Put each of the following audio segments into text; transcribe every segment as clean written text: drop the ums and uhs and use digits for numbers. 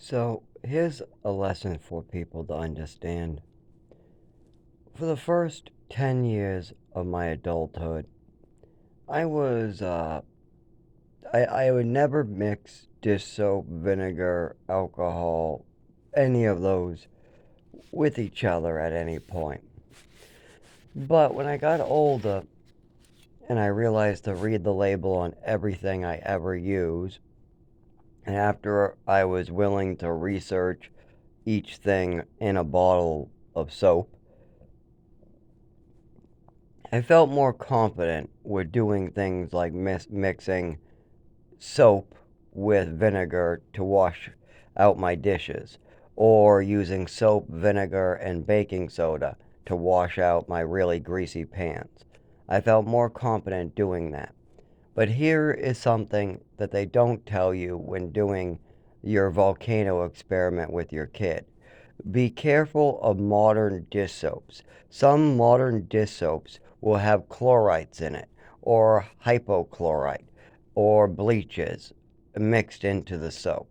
So here's a lesson for people to understand. For the first 10 years of my adulthood, I was, I would never mix dish soap, vinegar, alcohol, any of those with each other at any point. But when I got older and I realized to read the label on everything I ever use, and after I was willing to research each thing in a bottle of soap, I felt more confident with doing things like mixing soap with vinegar to wash out my dishes, or using soap, vinegar, and baking soda to wash out my really greasy pans. I felt more confident doing that. But here is something that they don't tell you when doing your volcano experiment with your kid. Be careful of modern dish soaps. Some modern dish soaps will have chlorides in it, or hypochlorite, or bleaches mixed into the soap.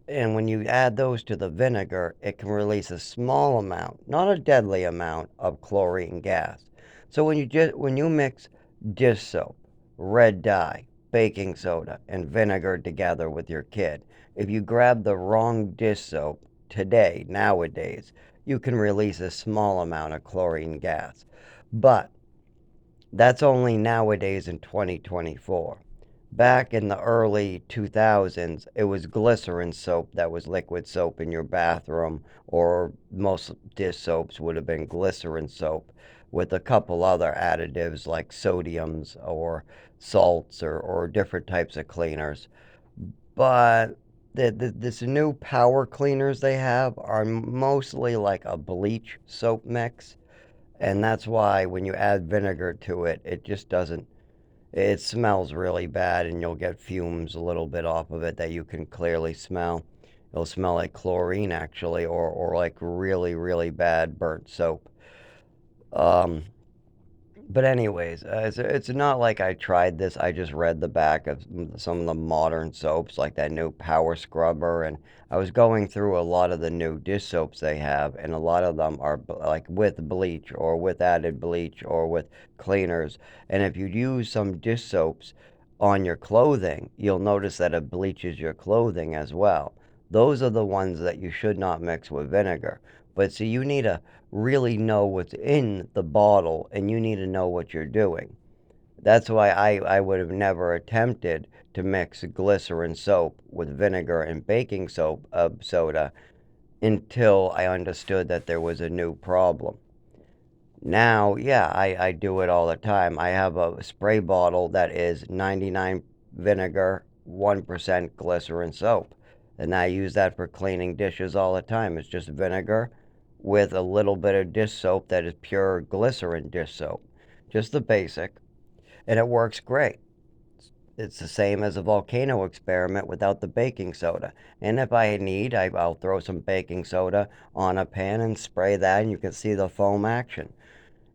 And when you add those to the vinegar, it can release a small amount, not a deadly amount, of chlorine gas. So when you mix dish soap, red dye, baking soda, and vinegar together with your kid, if you grab the wrong dish soap nowadays, you can release a small amount of chlorine gas. But that's only nowadays in 2024. Back in the early 2000s, it was glycerin soap that was liquid soap in your bathroom, or most dish soaps would have been glycerin soap with a couple other additives like sodiums or salts or different types of cleaners. But this new power cleaners they have are mostly like a bleach soap mix. And that's why when you add vinegar to it, it just doesn't, it smells really bad, and you'll get fumes a little bit off of it that you can clearly smell. It'll smell like chlorine, actually, or like really, really bad burnt soap. Um, but anyways, it's not like I tried this. I just read the back of some of the modern soaps, like that new Power Scrubber, and I was going through a lot of the new dish soaps they have, and a lot of them are like with bleach or with added bleach or with cleaners. And if you use some dish soaps on your clothing, you'll notice that it bleaches your clothing as well. Those are the ones that you should not mix with vinegar. But see, you need to really know what's in the bottle, and you need to know what you're doing. That's why I would have never attempted to mix glycerin soap with vinegar and baking soda until I understood that there was a new problem. Now, yeah, I do it all the time. I have a spray bottle that is 99 vinegar, 1% glycerin soap. And I use that for cleaning dishes all the time. It's just vinegar with a little bit of dish soap that is pure glycerin dish soap. Just the basic. And it works great. It's the same as a volcano experiment without the baking soda. And if I need, I'll throw some baking soda on a pan and spray that, and you can see the foam action.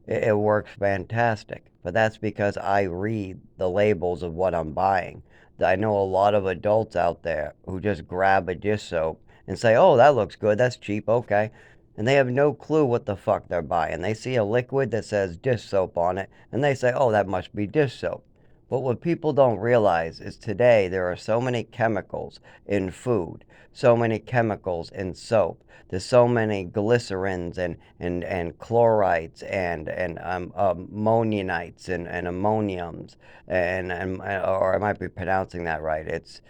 It works fantastic. But that's because I read the labels of what I'm buying. I know a lot of adults out there who just grab a dish soap and say, oh, that looks good, that's cheap, okay. And they have no clue what the fuck they're buying. They see a liquid that says dish soap on it, and they say, oh, that must be dish soap. But what people don't realize is today there are so many chemicals in food, so many chemicals in soap. There's so many glycerins and chlorides and ammoniates and ammoniums or I might be pronouncing that right. It's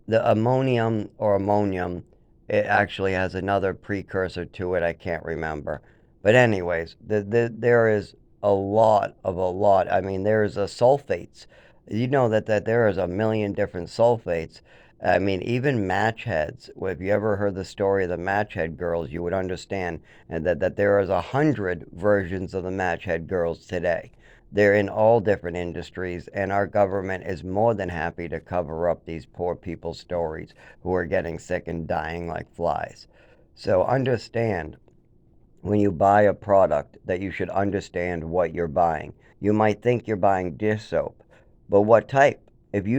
the ammonium or ammonium. It actually has another precursor to it. I can't remember. But anyways, there is a lot. I mean, there's a sulfates. You know that there is a million different sulfates. I mean, even match heads. If you ever heard the story of the match head girls, you would understand and that there is 100 versions of the match head girls today. They're in all different industries, and our government is more than happy to cover up these poor people's stories who are getting sick and dying like flies. So understand when you buy a product that you should understand what you're buying. You might think you're buying dish soap, but what type? If you